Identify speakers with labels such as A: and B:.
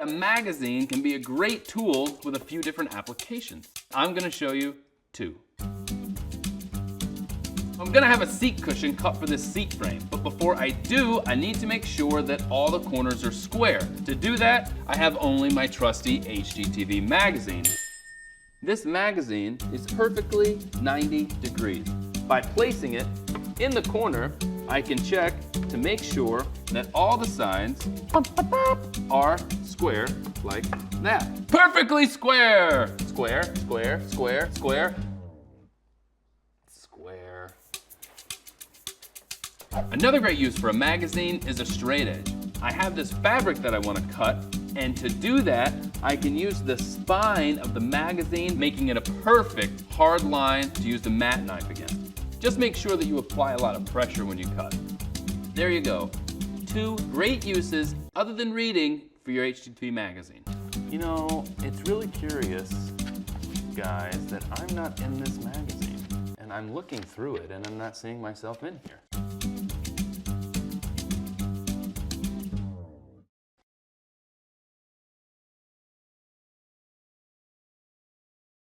A: A magazine can be a great tool with a few different applications. I'm going to show you 2. I'm going to have a seat cushion cut for this seat frame, but before I do, I need to make sure that all the corners are square. To do that, I have only my trusty HGTV magazine. This magazine is perfectly 90 degrees. By placing it in the corner, I can check to make sure that all the sides are square like that. Perfectly square! Square, square, square, square, square. Another great use for a magazine is a straight edge. I have this fabric that I want to cut, and to do that, I can use the spine of the magazine, making it a perfect hard line to use the mat knife against. Just make sure that you apply a lot of pressure when you cut. There you go. 2 great uses, other than reading, for your HGTV magazine. You know, it's really curious, guys, that I'm not in this magazine. And I'm looking through it and I'm not seeing myself in here.